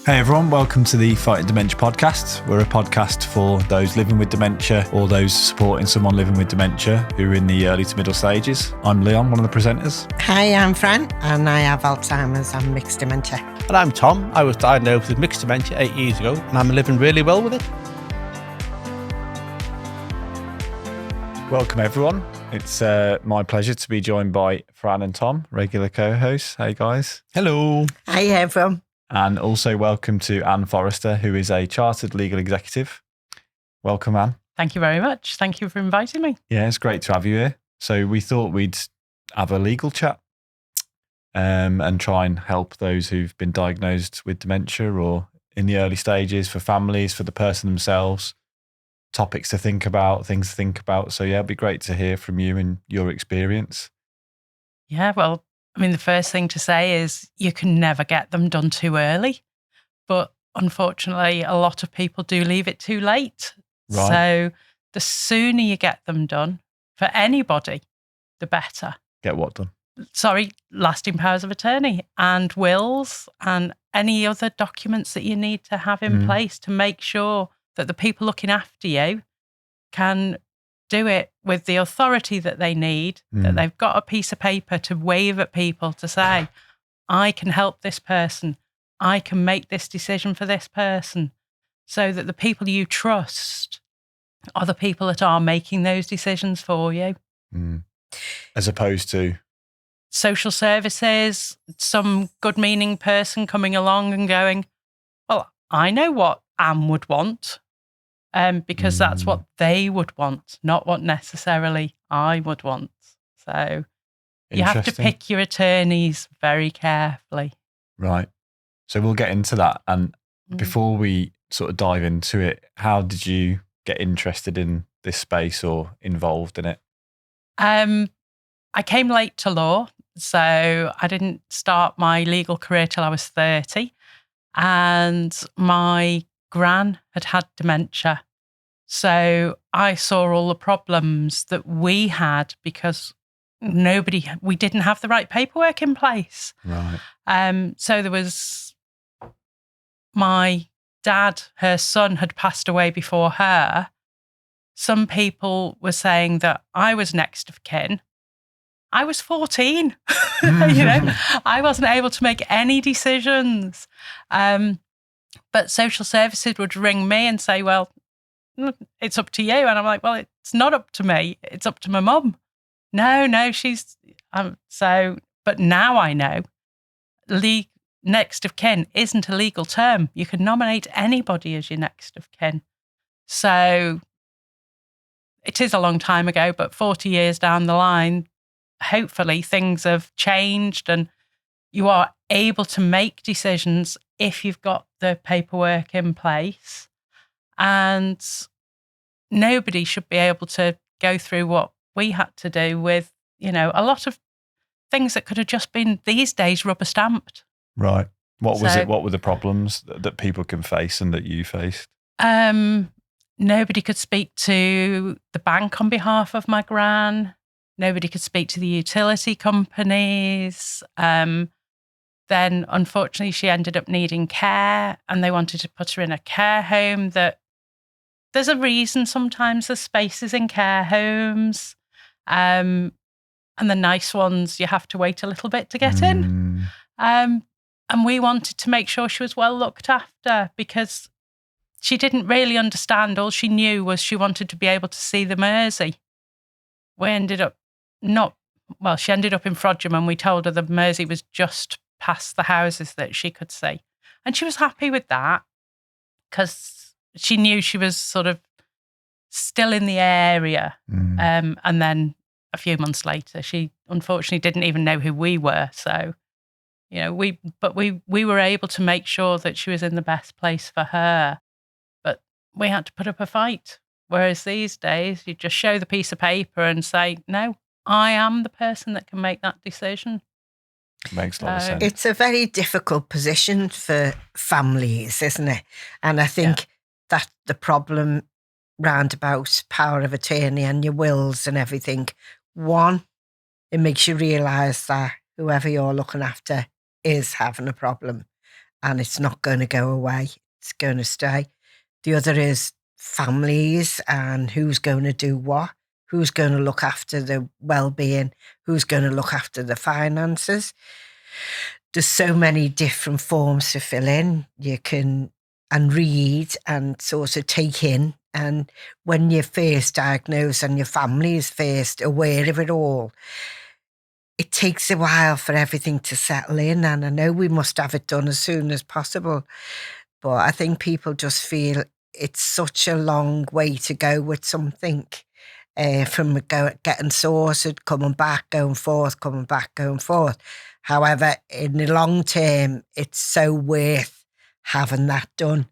Hey everyone, welcome to the Fighting Dementia Podcast. We're a podcast for those living with dementia or those supporting someone living with dementia who are in the early to middle stages. I'm Leon, one of the presenters. Hi, I'm Fran, and I have Alzheimer's and mixed dementia. And I'm Tom. I was diagnosed with mixed dementia 8 years ago, and I'm living really well with it. Welcome everyone. It's my pleasure to be joined by Fran and Tom, regular co-hosts. Hey guys. Hello. Hi, everyone. And also welcome to Anne Forrester, who is a chartered legal executive. Welcome, Anne. Thank you very much. Thank you for inviting me. Yeah, it's great to have you here. So we thought we'd have a legal chat and try and help those who've been diagnosed with dementia or in the early stages, for families, for the person themselves, topics to think about, things to think about. So yeah, it'd be great to hear from you and your experience. Yeah, well, I mean, the first thing to say is you can never get them done too early. But unfortunately, a lot of people do leave it too late. Right. So the sooner you get them done for anybody, the better. Get what done? Sorry, lasting powers of attorney and wills and any other documents that you need to have in place to make sure that the people looking after you can do it with the authority that they need, that they've got a piece of paper to wave at people to say, I can help this person, I can make this decision for this person, so that the people you trust are the people that are making those decisions for you. As opposed to? Social services, some good-meaning person coming along and going, well, I know what Anne would want. Because that's what they would want, not what necessarily I would want. So you have to pick your attorneys very carefully. Right. So we'll get into that. And before we sort of dive into it, how did you get interested in this space or involved in it? I came late to law, so I didn't start my legal career till I was 30. And my gran had dementia. So I saw all the problems that we had because we didn't have the right paperwork in place. Right. So there was my dad, her son had passed away before her. Some people were saying that I was next of kin. I was 14. I wasn't able to make any decisions. But social services would ring me and say, well, it's up to you. And I'm like, well, it's not up to me. It's up to my mum. No, she's... but now I know next of kin isn't a legal term. You can nominate anybody as your next of kin. So it is a long time ago, but 40 years down the line, hopefully things have changed and you are able to make decisions if you've got the paperwork in place. And nobody should be able to go through what we had to do with, a lot of things that could have just been these days rubber stamped. Right. What was it? What were the problems that people can face and that you faced? Nobody could speak to the bank on behalf of my gran. Nobody could speak to the utility companies. Then, unfortunately, she ended up needing care and they wanted to put her in a care home. That there's a reason sometimes there's spaces in care homes. And the nice ones, you have to wait a little bit to get in. And we wanted to make sure she was well looked after because she didn't really understand. All she knew was she wanted to be able to see the Mersey. She ended up in Frodsham and we told her the Mersey was just past the houses that she could see. And she was happy with that because she knew she was sort of still in the area. And then a few months later, she unfortunately didn't even know who we were. So, we were able to make sure that she was in the best place for her. But we had to put up a fight. Whereas these days, you just show the piece of paper and say, no, I am the person that can make that decision. Makes a lot of sense. It's a very difficult position for families, isn't it? And I think that the problem round about power of attorney and your wills and everything, one, it makes you realise that whoever you're looking after is having a problem. and it's not going to go away. It's going to stay. The other is families and who's going to do what, who's going to look after the well-being, who's going to look after the finances. There's so many different forms to fill in. You can and read and sort of take in. And when you're first diagnosed and your family is first aware of it all, it takes a while for everything to settle in. And I know we must have it done as soon as possible. But I think people just feel it's such a long way to go with something, from getting sorted, coming back, going forth, coming back, going forth. However, in the long term, it's so worth having that done.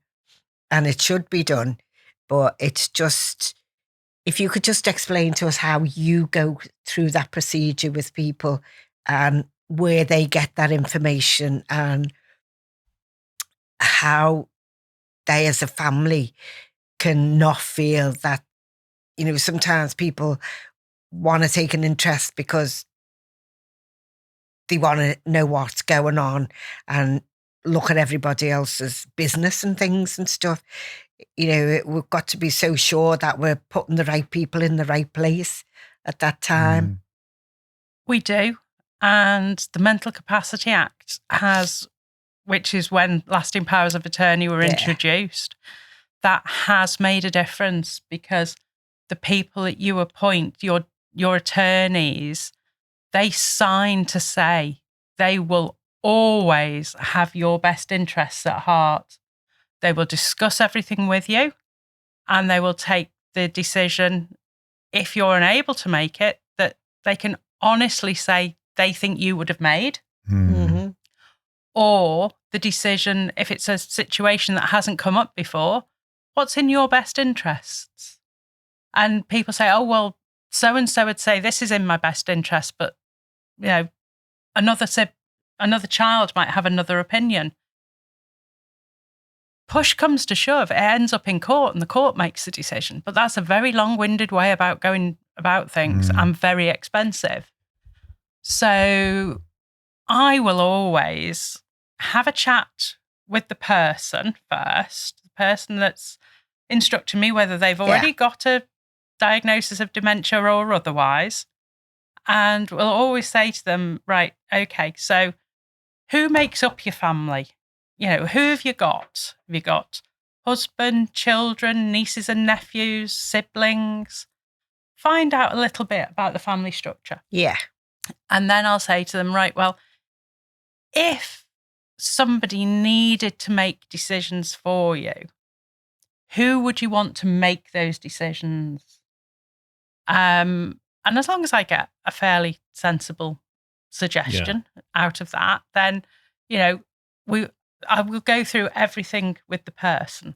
And it should be done. But it's just, if you could just explain to us how you go through that procedure with people and where they get that information and how they as a family can not feel that, sometimes people want to take an interest because they want to know what's going on and look at everybody else's business and things and stuff. We've got to be so sure that we're putting the right people in the right place at that time. We do. And the Mental Capacity Act which is when lasting powers of attorney were introduced, that has made a difference, because the people that you appoint, your attorneys, they sign to say they will always have your best interests at heart. They will discuss everything with you, and they will take the decision, if you're unable to make it, that they can honestly say they think you would have made. Mm-hmm. Or the decision, if it's a situation that hasn't come up before, what's in your best interests? And people say, oh, well, so-and-so would say this is in my best interest, but, another child might have another opinion. Push comes to shove, it ends up in court and the court makes the decision. But that's a very long-winded way about going about things and very expensive. So I will always have a chat with the person first, the person that's instructing me, whether they've already got a diagnosis of dementia or otherwise. And we'll always say to them, right, okay, so who makes up your family? Who have you got? Have you got husband, children, nieces and nephews, siblings? Find out a little bit about the family structure. Yeah. And then I'll say to them, right, well, if somebody needed to make decisions for you, who would you want to make those decisions? And as long as I get a fairly sensible suggestion out of that, then, I will go through everything with the person.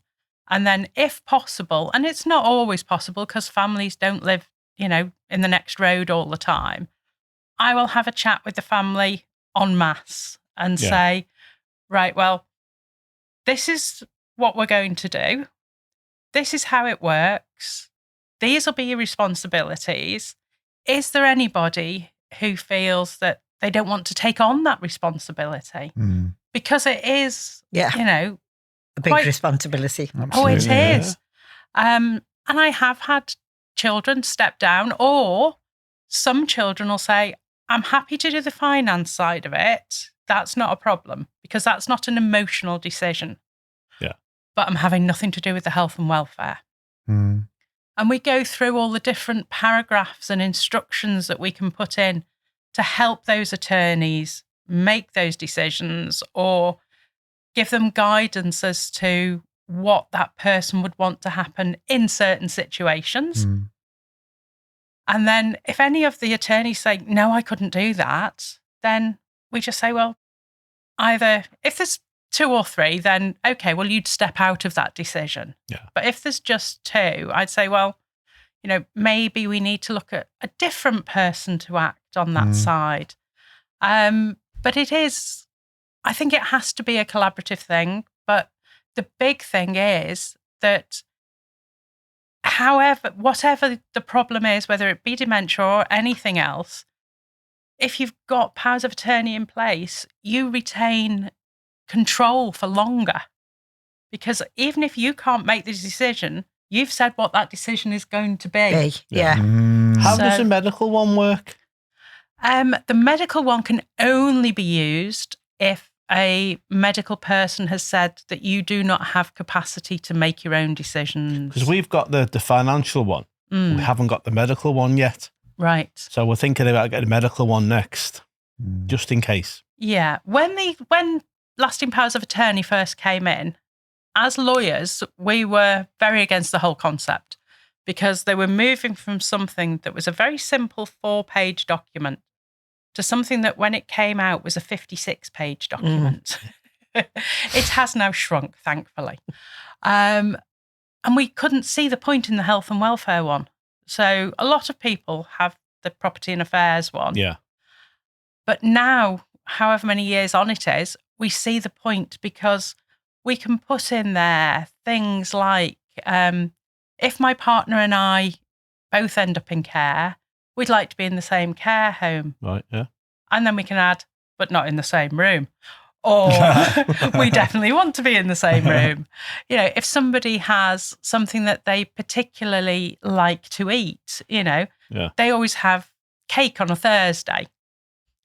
And then if possible, and it's not always possible because families don't live, in the next road all the time, I will have a chat with the family en masse and say, right, well, this is what we're going to do. This is how it works. These will be your responsibilities. Is there anybody who feels that they don't want to take on that responsibility? Because it is, a big responsibility. Absolutely, oh, it is. And I have had children step down, or some children will say, I'm happy to do the finance side of it. That's not a problem, because that's not an emotional decision. Yeah. But I'm having nothing to do with the health and welfare. And we go through all the different paragraphs and instructions that we can put in to help those attorneys make those decisions, or give them guidance as to what that person would want to happen in certain situations. And then if any of the attorneys say, no, I couldn't do that, then we just say, well, either if there's 2 or 3, then okay, well, you'd step out of that decision. Yeah. But if there's just 2, I'd say, well, maybe we need to look at a different person to act on that side. But it is, I think it has to be a collaborative thing. But the big thing is that whatever the problem is, whether it be dementia or anything else, if you've got powers of attorney in place, you retain control for longer. Because even if you can't make the decision, you've said what that decision is going to be. Yeah. How does the medical one work? The medical one can only be used if a medical person has said that you do not have capacity to make your own decisions. Because we've got the financial one. We haven't got the medical one yet. Right. So we're thinking about getting a medical one next, just in case. Yeah. When lasting powers of attorney first came in, as lawyers, we were very against the whole concept because they were moving from something that was a very simple 4-page document to something that when it came out was a 56-page document. It has now shrunk, thankfully. And we couldn't see the point in the health and welfare one. So a lot of people have the property and affairs one. Yeah. But now, however many years on it is, we see the point because we can put in there things like, if my partner and I both end up in care, we'd like to be in the same care home. Right, yeah. And then we can add, but not in the same room. Or we definitely want to be in the same room. You know, if somebody has something that they particularly like to eat, you know, they always have cake on a Thursday.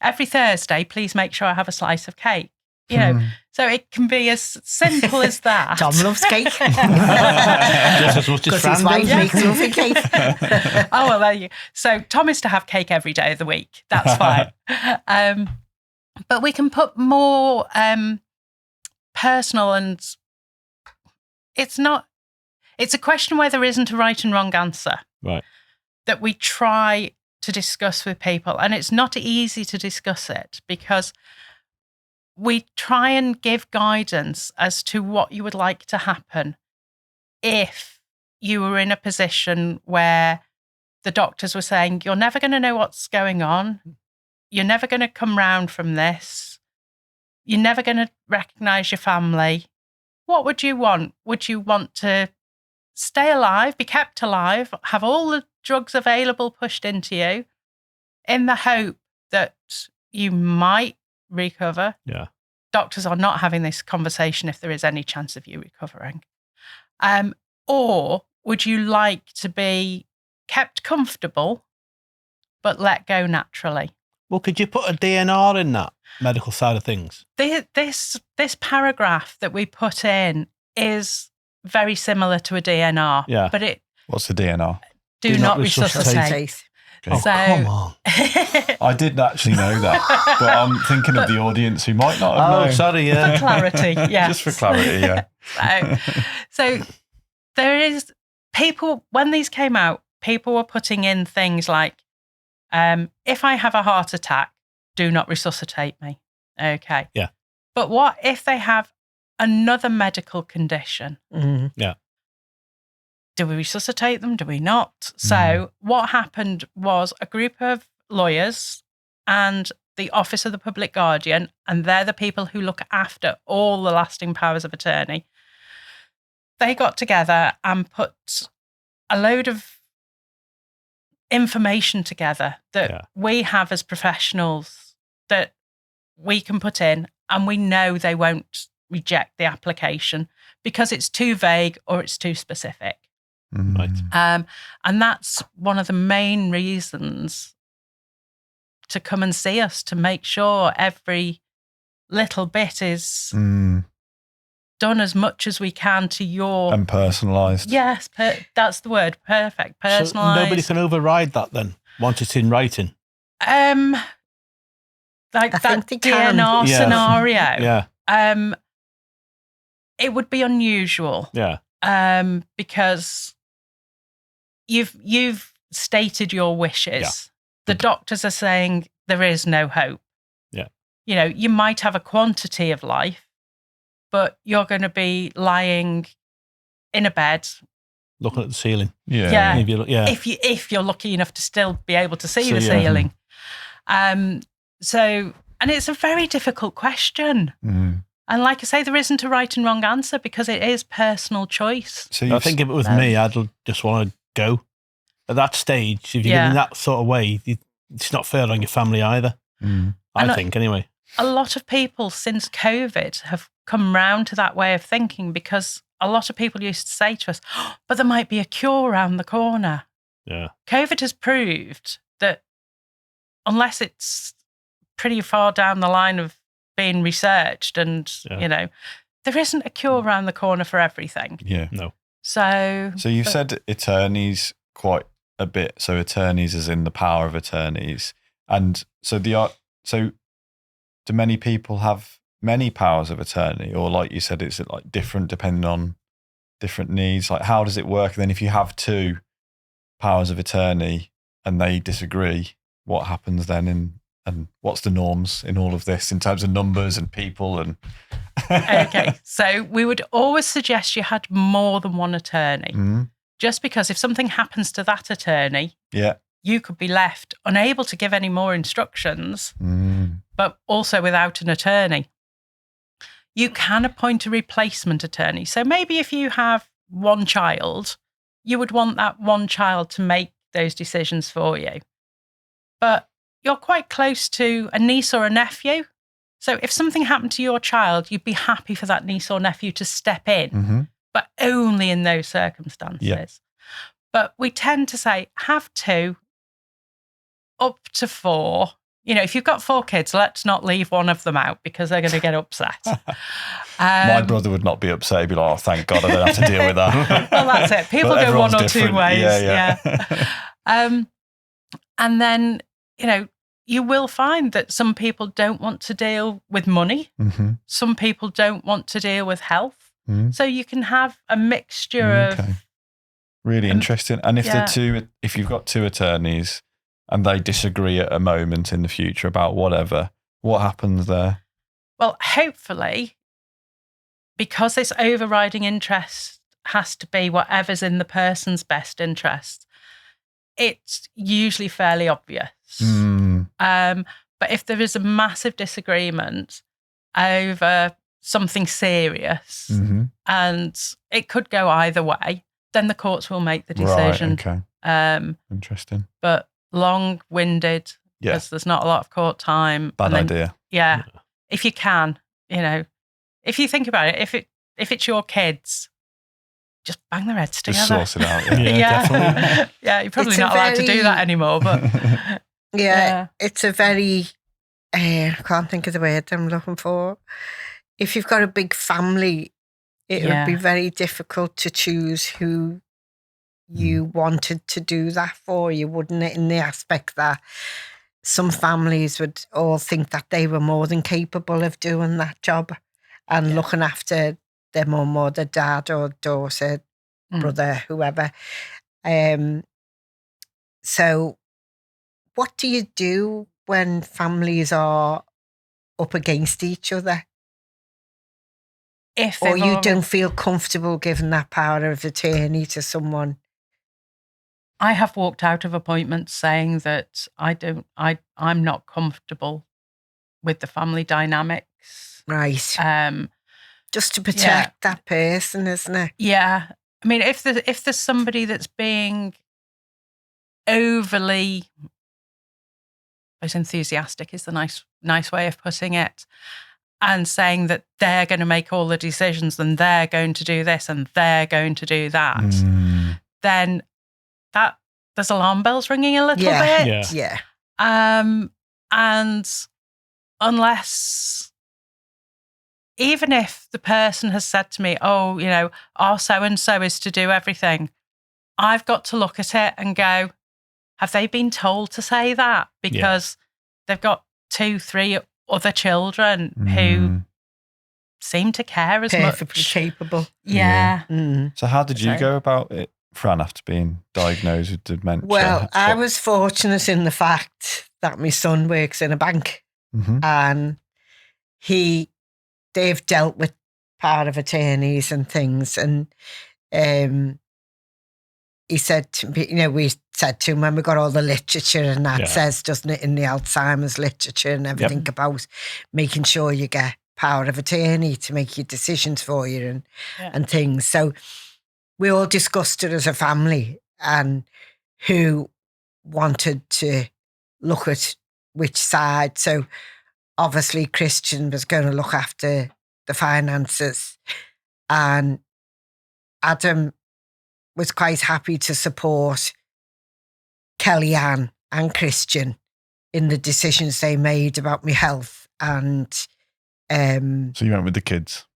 Every Thursday, please make sure I have a slice of cake. You know, so it can be as simple as that. Tom loves cake. Just as much as Fran his wife makes lovely cake. Oh, well, there you go. So Tom is to have cake every day of the week. That's fine. But we can put more personal, and it's a question where there isn't a right and wrong answer. Right. That we try to discuss with people. And it's not easy to discuss it because we try and give guidance as to what you would like to happen if you were in a position where the doctors were saying, you're never going to know what's going on. You're never going to come round from this. You're never going to recognise your family. What would you want? Would you want to stay alive, be kept alive, have all the drugs available pushed into you in the hope that you might recover? Yeah. Doctors are not having this conversation if there is any chance of you recovering. Or would you like to be kept comfortable but let go naturally? Well, could you put a DNR in that medical side of things? This paragraph that we put in is very similar to a DNR. Yeah. But What's the DNR? Do not resuscitate. Oh, So- come on. I didn't actually know that, but I'm thinking of the audience who might not have known. Oh, sorry, yeah. For clarity, yes. Just for clarity, yeah. So there is people, when these came out, people were putting in things like, if I have a heart attack, do not resuscitate me. Okay. Yeah. But what if they have another medical condition? Yeah. Do we resuscitate them? Do we not? So what happened was a group of lawyers and the Office of the Public Guardian, and they're the people who look after all the lasting powers of attorney, they got together and put a load of information together that we have as professionals that we can put in, and we know they won't reject the application because it's too vague or it's too specific. Right. And that's one of the main reasons to come and see us, to make sure every little bit is done as much as we can to your... And personalised. Yes, that's the word, perfect, personalised. So nobody can override that then, once it's in writing? Like I that think they can. DNR scenario. Yeah. It would be unusual. Yeah. Because you've stated your wishes. Yeah. The doctors are saying there is no hope. Yeah. You know, you might have a quantity of life, but you're going to be lying in a bed. Looking at the ceiling. Yeah. If you look, If you're lucky enough to still be able to see the ceiling. So, and it's a very difficult question. And like I say, there isn't a right and wrong answer because it is personal choice. So I think if it was me, I'd just want to go. At that stage, if you're in that sort of way, it's not fair on your family either. I think, anyway. A lot of people since COVID have come round to that way of thinking, because a lot of people used to say to us, oh, but there might be a cure around the corner. Yeah. COVID has proved that unless it's pretty far down the line of being researched and, there isn't a cure around the corner for everything. Yeah. No. So you've said attorneys quite a bit. So attorneys as in the power of attorneys. And so do many people have many powers of attorney, or like you said, it's like different depending on different needs? Like, how does it work? And then if you have two powers of attorney and they disagree, what happens then? And what's the norms in all of this in terms of numbers and people? And okay, so we would always suggest you had more than one attorney, just because if something happens to that attorney, you could be left unable to give any more instructions, but also without an attorney. You can appoint a replacement attorney. So maybe if you have one child, you would want that one child to make those decisions for you. But you're quite close to a niece or a nephew. So if something happened to your child, you'd be happy for that niece or nephew to step in, but only in those circumstances. Yeah. But we tend to say have 2, up to 4. If you've got 4 kids, let's not leave one of them out because they're going to get upset. My brother would not be upset. He'd be like, oh, thank God I don't have to deal with that. Well, that's it. People go one or 2 ways. Yeah. And then, you will find that some people don't want to deal with money. Some people don't want to deal with health. So you can have a mixture of... Really interesting. And if you've got 2 attorneys and they disagree at a moment in the future about whatever, what happens there? Well, hopefully, because this overriding interest has to be whatever's in the person's best interest, it's usually fairly obvious. But if there is a massive disagreement over something serious, and it could go either way, then the courts will make the decision. Right, okay. Interesting. But long-winded, because there's not a lot of court time. Bad idea. Yeah. If you can, if you think about it, if it's your kids, just bang their heads together. Just source it out. Yeah, definitely. Yeah, you're probably not allowed to do that anymore, but... It's a very... I can't think of the word I'm looking for. If you've got a big family, it would be very difficult to choose who you wanted to do that for you, wouldn't it? In the aspect that some families would all think that they were more than capable of doing that job and looking after their mum or their dad or daughter, brother, whoever. So what do you do when families are up against each other? Or you don't feel comfortable giving that power of attorney to someone? I have walked out of appointments saying that I'm not comfortable with the family dynamics. Right. Just to protect that person, isn't it? Yeah. I mean, if there's somebody that's being overly, I suppose enthusiastic is the nice way of putting it, and saying that they're going to make all the decisions and they're going to do this and they're going to do that, then that there's alarm bells ringing a little bit. Yeah. And unless, even if the person has said to me, oh, our so-and-so is to do everything, I've got to look at it and go, have they been told to say that? Because they've got 2, 3 other children who seem to care as much. Perfectly capable. Yeah. So how did you go about it, Fran, after being diagnosed with dementia? Well, I was fortunate in the fact that my son works in a bank and they've dealt with power of attorneys and things. And he said to me, we said to him when we got all the literature and that says, doesn't it, in the Alzheimer's literature and everything about making sure you get power of attorney to make your decisions for you and things. So we all discussed it as a family and who wanted to look at which side. So obviously Christian was going to look after the finances. And Adam was quite happy to support Kellyanne and Christian in the decisions they made about my health. And So you went with the kids?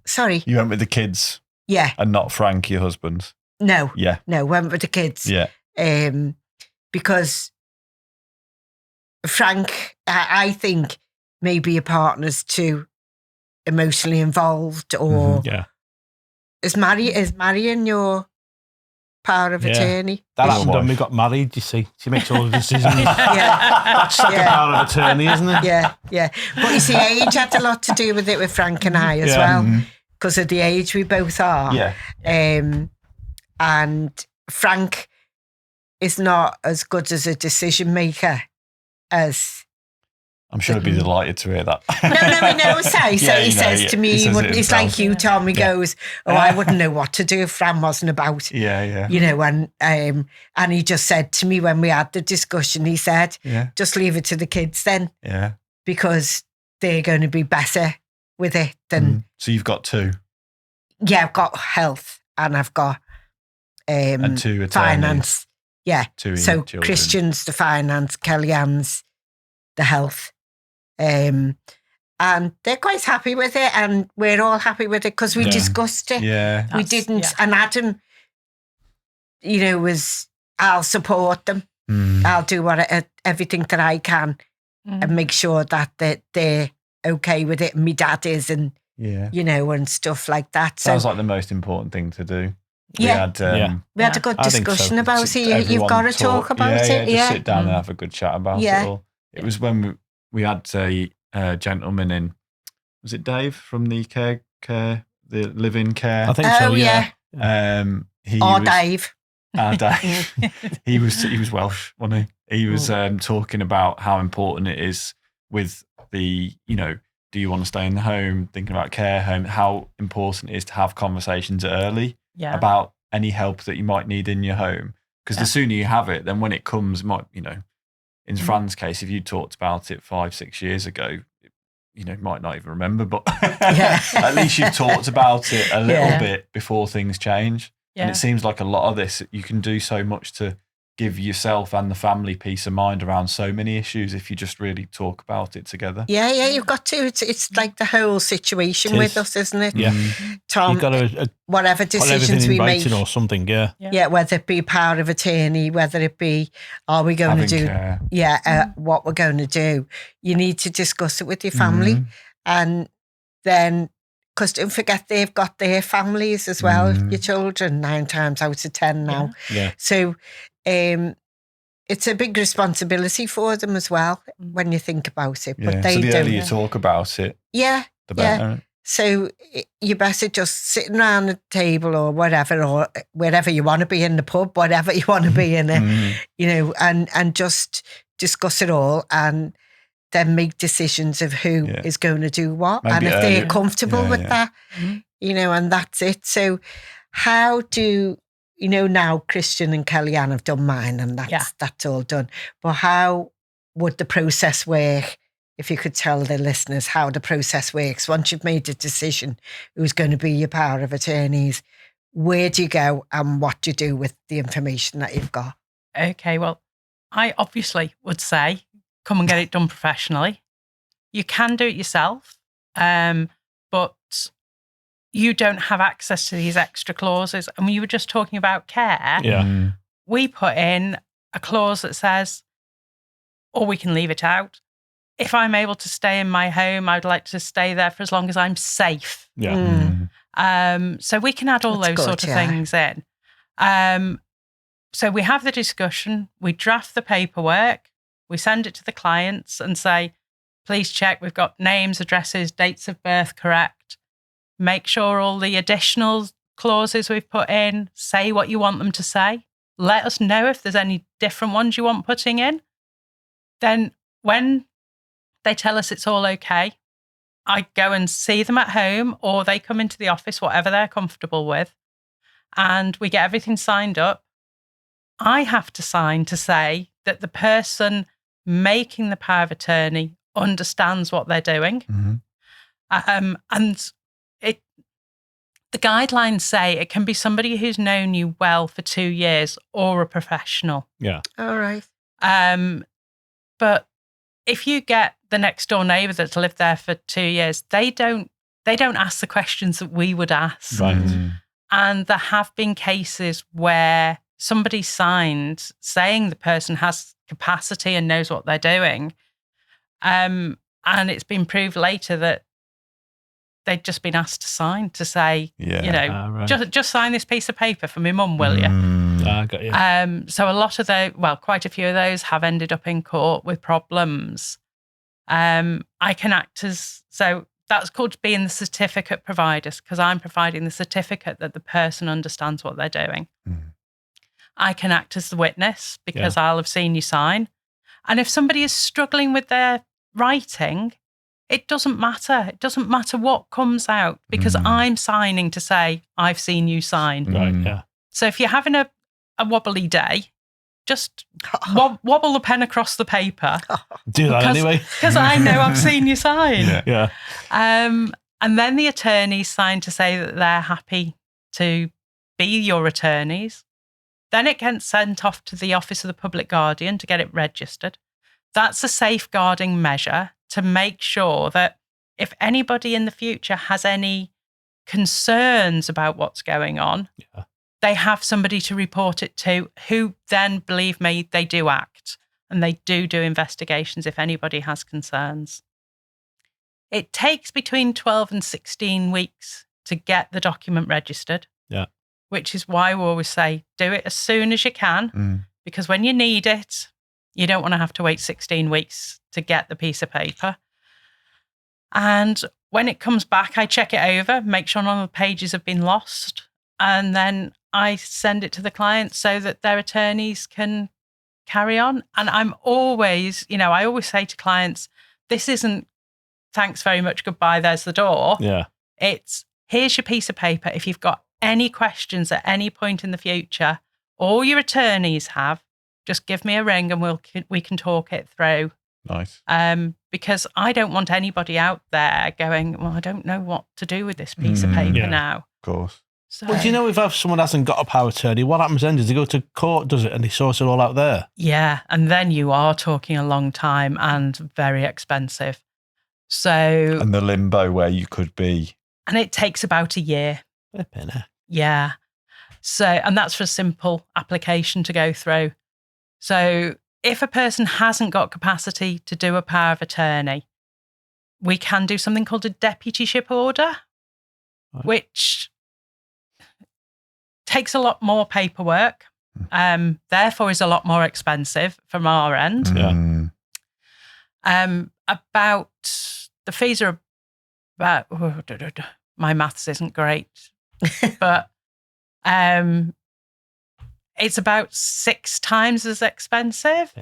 Sorry? You went with the kids? Yeah. And not Frank, your husband? No. Yeah. No, went with the kids. Yeah. Because Frank, I think maybe your partner's too emotionally involved, or is marrying your power of attorney? That happened when we got married, you see. She makes all the decisions. That's like a power of attorney, isn't it? Yeah. But you see, age had a lot to do with it with Frank and I as well, because of the age we both are. Yeah. And Frank is not as good as a decision maker as... I'm sure he'd be delighted to hear that. No, he knows how. He says to me, it's like you, Tom. He goes, I wouldn't know what to do if Fran wasn't about. Yeah. You know, and he just said to me when we had the discussion, he said, just leave it to the kids then. Yeah. Because they're going to be better with it than... So you've got two? Yeah, I've got health and I've got and two attorneys. Finance. Yeah. So children. Christian's the finance, Kellyanne's the health. And they're quite happy with it, and we're all happy with it because we discussed it. Yeah. We didn't. Yeah. And Adam, you know, I'll support them. I'll do everything that I can and make sure that they're okay with it. And my dad is, and you know, and stuff like that. So, sounds like the most important thing to do. We had a good discussion about it. You've got to talk about it. Just sit down and have a good chat about it all. It was when we had a gentleman in, was it Dave from the the live-in care? I think so, yeah. Dave. Dave. He was Welsh, wasn't he? He was talking about how important it is with the, you know, do you want to stay in the home, thinking about care home, how important it is to have conversations early about any help that you might need in your home. Because the sooner you have it, then when it comes, it might, you know, in Fran's case, if you talked about it 5-6 years ago, you know, might not even remember, but at least you've talked about it a little bit before things change. Yeah. And it seems like a lot of this, you can do so much to give yourself and the family peace of mind around so many issues if you just really talk about it together. Yeah, you've got to. It's like the whole situation with us, isn't it? Yeah. Tom, you've got to whatever decisions we make. Or something, Yeah, whether it be power of attorney, whether it be, are we going to do, what we're going to do. You need to discuss it with your family. And then, because don't forget, they've got their families as well, your children, 9 times out of 10 now. Yeah. So, it's a big responsibility for them as well when you think about it. But they so the don't. earlier you talk about it, the better. Yeah. So you better just sitting around the table or whatever, or wherever you want to be in the pub, whatever you want to be in it, you know, and just discuss it all and then make decisions of who is going to do what. Maybe and if they're comfortable with that, you know, and that's it. So how do... You know, now Christian and Kellyanne have done mine and that's all done. But how would the process work, if you could tell the listeners how the process works? Once you've made a decision who's going to be your power of attorneys, where do you go and what do you do with the information that you've got? Okay, well, I obviously would say come and get it done professionally. You can do it yourself, but... you don't have access to these extra clauses. And when you were just talking about care, we put in a clause that says, or we can leave it out, if I'm able to stay in my home, I'd like to stay there for as long as I'm safe. So we can add all those sort of things in. So we have the discussion, we draft the paperwork, we send it to the clients and say, please check we've got names, addresses, dates of birth correct. Make sure all the additional clauses we've put in say what you want them to say. Let us know if there's any different ones you want putting in. Then when they tell us it's all okay, I go and see them at home or they come into the office, whatever they're comfortable with, and we get everything signed up. I have to sign to say that the person making the power of attorney understands what they're doing. And the guidelines say it can be somebody who's known you well for 2 years or a professional. Yeah. All right. But if you get the next door neighbour that's lived there for 2 years, they don't ask the questions that we would ask. Right. And there have been cases where somebody signed saying the person has capacity and knows what they're doing. And it's been proved later that they'd just been asked to sign to say, just sign this piece of paper for my mum, will you? I got you. So a lot of those, quite a few of those have ended up in court with problems. I can act as, so that's called being the certificate provider, because I'm providing the certificate that the person understands what they're doing. I can act as the witness because I'll have seen you sign. And if somebody is struggling with their writing, it doesn't matter. It doesn't matter what comes out because I'm signing to say, I've seen you sign. Right, yeah. So if you're having a wobbly day, just wobble the pen across the paper. Do that anyway. Because I know I've seen you sign. Yeah. And then the attorneys sign to say that they're happy to be your attorneys. Then it gets sent off to the Office of the Public Guardian to get it registered. That's a safeguarding measure to make sure that if anybody in the future has any concerns about what's going on, they have somebody to report it to who then, believe me, they do act and they do investigations if anybody has concerns. It takes between 12 and 16 weeks to get the document registered. Yeah. Which is why we always say, do it as soon as you can, because when you need it, you don't want to have to wait 16 weeks to get the piece of paper. And when it comes back, I check it over, make sure none of the pages have been lost. And then I send it to the client so that their attorneys can carry on. And I'm always, I always say to clients, this isn't thanks very much, goodbye, there's the door. Yeah. It's here's your piece of paper. If you've got any questions at any point in the future, all your attorneys have, just give me a ring and we can talk it through. Nice. Because I don't want anybody out there going, well, I don't know what to do with this piece of paper now. Of course. So, well, do you know if someone hasn't got a power of attorney, what happens then? Does they go to court, does it, and they sort it all out there? Yeah, and then you are talking a long time and very expensive. So, and the limbo where you could be. And it takes about a year. Yeah. So, and that's for a simple application to go through. So if a person hasn't got capacity to do a power of attorney, we can do something called a deputyship order, which takes a lot more paperwork, therefore is a lot more expensive from our end. About the fees are about, my maths isn't great, but it's about 6 times as expensive.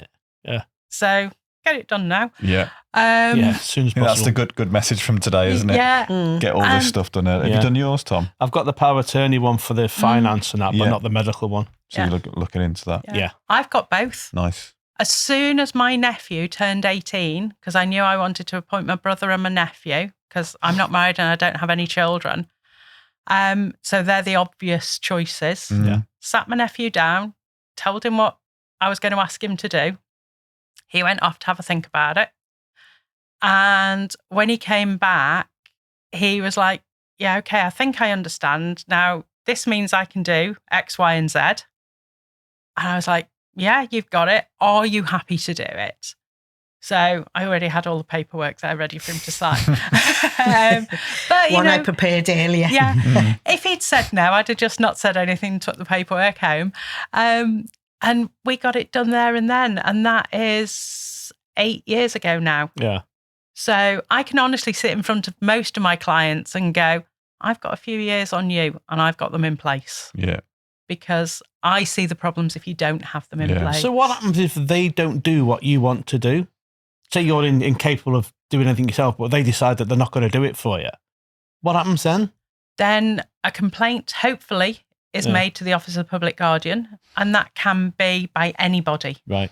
Yeah. So get it done now. Yeah. As soon as possible. That's the good message from today, isn't it? Yeah. Get all this stuff done. Have you done yours, Tom? I've got the power of attorney one for the finance and that, but not the medical one. So you're looking into that. Yeah. I've got both. Nice. As soon as my nephew turned 18, because I knew I wanted to appoint my brother and my nephew, because I'm not married and I don't have any children. So they're the obvious choices. Yeah. Sat my nephew down, told him what I was going to ask him to do. He went off to have a think about it. And when he came back, he was like, yeah, okay, I think I understand. Now, this means I can do X, Y, and Z. And I was like, yeah, you've got it. Are you happy to do it? So I already had all the paperwork there ready for him to sign. But I prepared earlier. Yeah. If he'd said no, I'd have just not said anything, took the paperwork home. And we got it done there and then. And that is 8 years ago now. Yeah. So I can honestly sit in front of most of my clients and go, I've got a few years on you and I've got them in place. Yeah. Because I see the problems if you don't have them in place. So what happens if they don't do what you want to do? Say you're incapable of doing anything yourself, but they decide that they're not going to do it for you. What happens then? Then a complaint, hopefully, is made to the Office of the Public Guardian, and that can be by anybody. Right.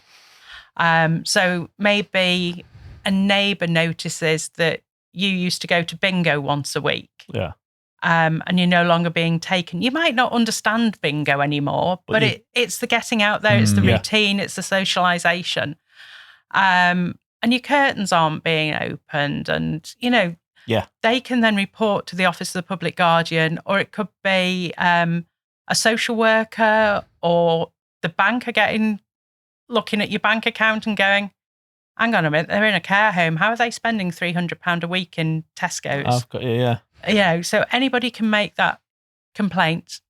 So maybe a neighbour notices that you used to go to bingo once a week. Yeah. And you're no longer being taken. You might not understand bingo anymore, but it's the getting out there, it's the routine, it's the socialisation. And your curtains aren't being opened, and, you know, they can then report to the Office of the Public Guardian, or it could be a social worker, or the bank are looking at your bank account and going, hang on a minute, they're in a care home. How are they spending £300 a week in Tesco's? I've got you, You know, so anybody can make that complaint.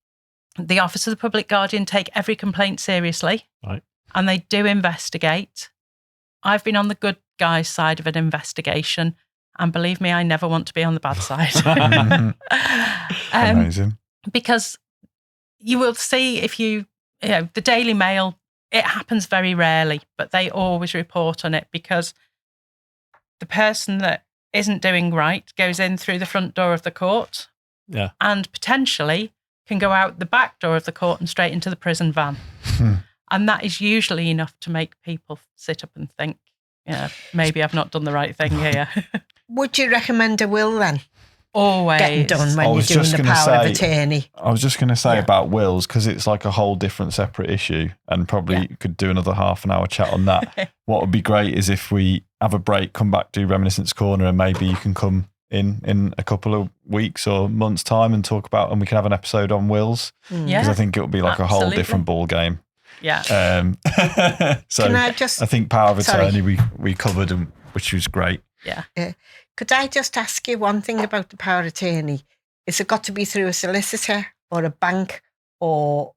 The Office of the Public Guardian take every complaint seriously, right, and they do investigate. I've been on the good guy's side of an investigation, and believe me, I never want to be on the bad side. Amazing. Because you will see the Daily Mail, it happens very rarely, but they always report on it, because the person that isn't doing right goes in through the front door of the court, and potentially can go out the back door of the court and straight into the prison van. And that is usually enough to make people sit up and think, maybe I've not done the right thing here. Would you recommend a will then? Always. Getting done when you're doing the power of attorney. I was just going to say about wills, because it's like a whole different separate issue, and probably could do another half an hour chat on that. What would be great is if we have a break, come back, do Reminiscence Corner, and maybe you can come in a couple of weeks or months' time and talk about, and we can have an episode on wills, because I think it would be like a whole different ball game. Yeah. So Can I think power of attorney we covered, which was great. Yeah. Could I just ask you one thing about the power of attorney? Is it got to be through a solicitor or a bank, or?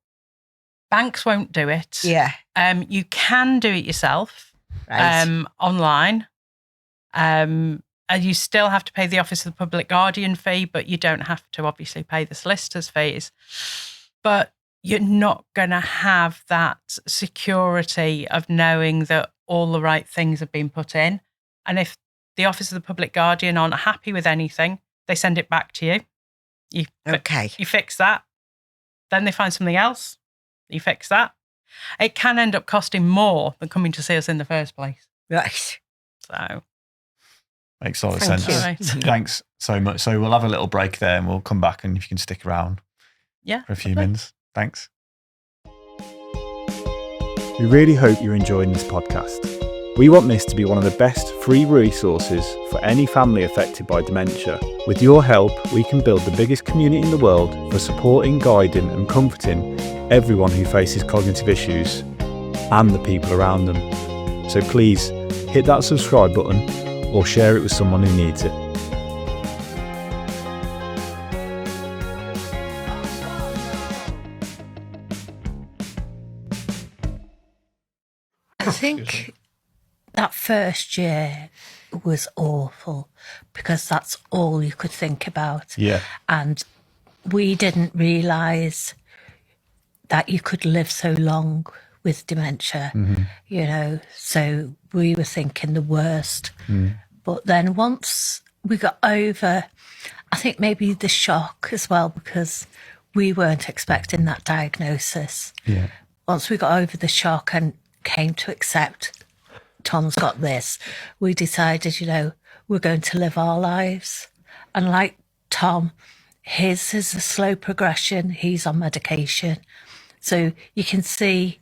Banks won't do it. Yeah. You can do it yourself, online. And you still have to pay the Office of the Public Guardian fee, but you don't have to obviously pay the solicitor's fees. But you're not going to have that security of knowing that all the right things have been put in. And if the Office of the Public Guardian aren't happy with anything, they send it back to you. You fix that. Then they find something else. You fix that. It can end up costing more than coming to see us in the first place. Right. So. Makes a lot of sense. Thanks so much. So we'll have a little break there, and we'll come back, and if you can stick around for a few minutes. Thanks. We really hope you're enjoying this podcast. We want this to be one of the best free resources for any family affected by dementia. With your help, we can build the biggest community in the world for supporting, guiding and comforting everyone who faces cognitive issues and the people around them. So please hit that subscribe button or share it with someone who needs it. I think that first year was awful, because that's all you could think about. Yeah. And we didn't realise that you could live so long with dementia, so we were thinking the worst. But then once we got over, I think maybe the shock as well, because we weren't expecting that diagnosis. Yeah. Once we got over the shock and came to accept Tom's got this, we decided, we're going to live our lives. And like Tom, his is a slow progression. He's on medication. So I can see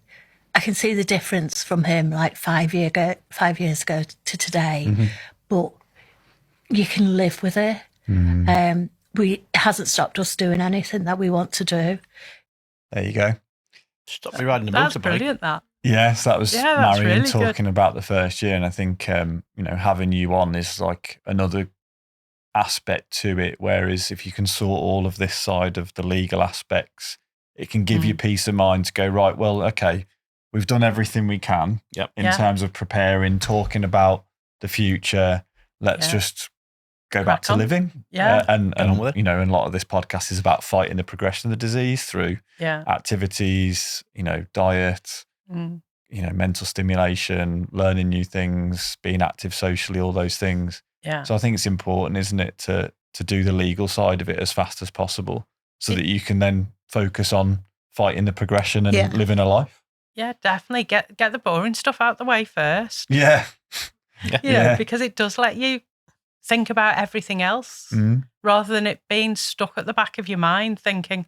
the difference from him like 5 years ago to today, but you can live with it. It hasn't stopped us doing anything that we want to do. There you go. Stop me riding the motorbike. That's brilliant, that. Yes, that was Marion really talking about the first year. And I think, having you on is like another aspect to it. Whereas if you can sort all of this side of the legal aspects, it can give you peace of mind to go, right, well, okay, we've done everything we can in terms of preparing, talking about the future. Let's just go back to living. Yeah. And a lot of this podcast is about fighting the progression of the disease through activities, diet, mental stimulation, learning new things, being active socially, all those things. Yeah. So I think it's important, isn't it, to do the legal side of it as fast as possible so that you can then focus on fighting the progression and living a life. Yeah, definitely. Get the boring stuff out the way first. Yeah. Because it does let you think about everything else rather than it being stuck at the back of your mind thinking,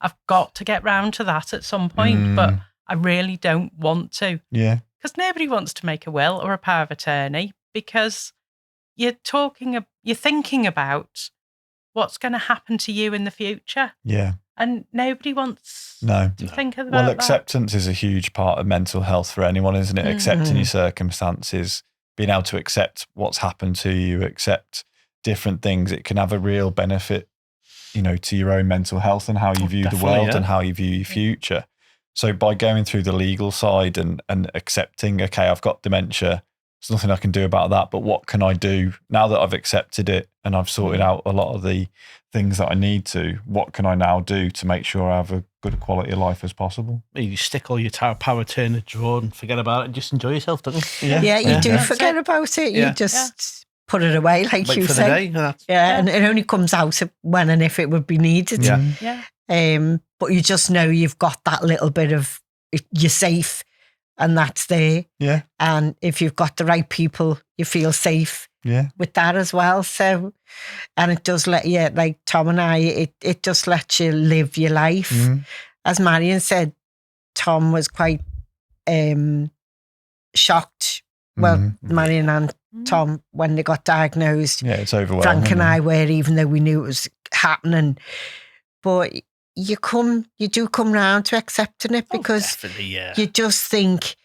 I've got to get round to that at some point, but I really don't want to. Yeah. Because nobody wants to make a will or a power of attorney because you're thinking about what's going to happen to you in the future. Yeah. And nobody wants No. to think about Well, that. acceptance is a huge part of mental health for anyone, isn't it? Accepting your circumstances, being able to accept what's happened to you, accept different things. It can have a real benefit, to your own mental health and how you view the world and how you view your future. So by going through the legal side and accepting, okay, I've got dementia, there's nothing I can do about that, but what can I do now that I've accepted it and I've sorted out a lot of the things that I need to, what can I now do to make sure I have a good quality of life as possible? You stick all your power turn in a drawer and forget about it and just enjoy yourself, don't you? Yeah, you do forget about it. You just put it away, like Wait you for say. the day. And it only comes out when and if it would be needed. Yeah. But you just know you've got that little bit of, you're safe and that's there. Yeah. And if you've got the right people, you feel safe with that as well. So, and it does let you, like Tom and I, it just lets you live your life. As Marion said, Tom was quite shocked. Well, Marion and Tom, when they got diagnosed. Yeah, it's overwhelming. Frank and I were, even though we knew it was happening. But you do come round to accepting it because you just think,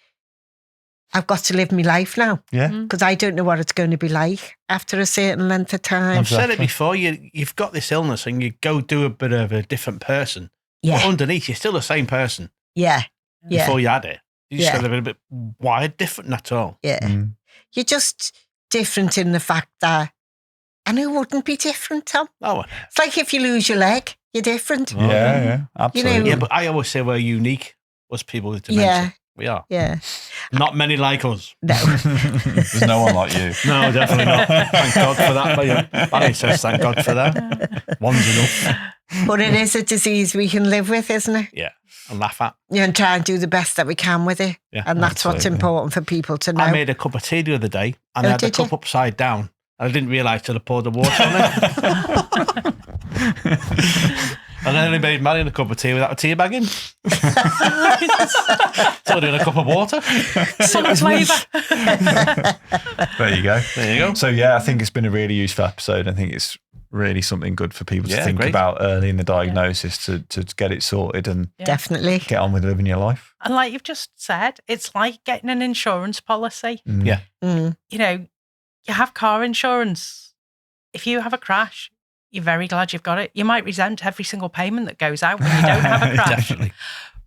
I've got to live my life now. Yeah. Because I don't know what it's going to be like after a certain length of time. I've said it before, you've got this illness and you go do a bit of a different person. Yeah. But underneath, you're still the same person. Yeah. Before you had it. You just got a bit wired different, that's all. Yeah. You're just different in the fact that, and who wouldn't be different, Tom? Oh, it's like if you lose your leg, you're different. Yeah, absolutely. Yeah, but I always say we're unique, us people with dementia. Yeah. We are. Yeah. Not many like us. No. There's no one like you. No, definitely not. Thank God for that. Barry says thank God for that. One's enough. But it is a disease we can live with, isn't it? Yeah. And laugh at. And try and do the best that we can with it. Yeah, and that's what's important for people to know. I made a cup of tea the other day and I had the cup upside down. And I didn't realise till I poured the water on it. And then I made Marion a cup of tea without a tea bag in. So we're doing a cup of water. Full of flavour. There you go. There you go. So I think it's been a really useful episode. I think it's really something good for people to think about early in the diagnosis to get it sorted and definitely get on with living your life. And like you've just said, it's like getting an insurance policy. Yeah. You have car insurance. If you have a crash, you're very glad you've got it. You might resent every single payment that goes out when you don't have a crash. Definitely.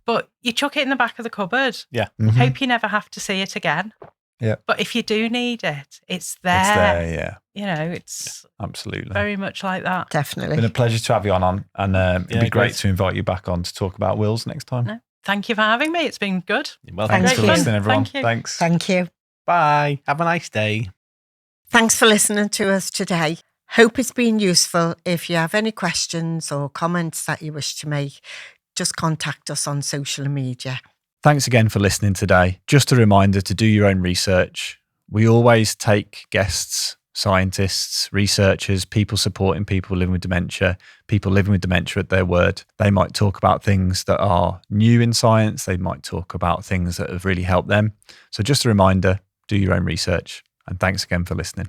But you chuck it in the back of the cupboard. Yeah. Hope you never have to see it again. Yeah. But if you do need it, it's there. It's there, yeah. It's absolutely very much like that. Definitely. It's been a pleasure to have you on and it'd be great great to invite you back on to talk about wills next time. No, thank you for having me. It's been good. Well, Thanks Thank for you. listening, everyone. Thank you. Thanks. Thank you. Bye. Have a nice day. Thanks for listening to us today. Hope it's been useful. If you have any questions or comments that you wish to make, just contact us on social media. Thanks again for listening today. Just a reminder to do your own research. We always take guests, scientists, researchers, people supporting people living with dementia, people living with dementia at their word. They might talk about things that are new in science. They might talk about things that have really helped them. So just a reminder, do your own research. And thanks again for listening.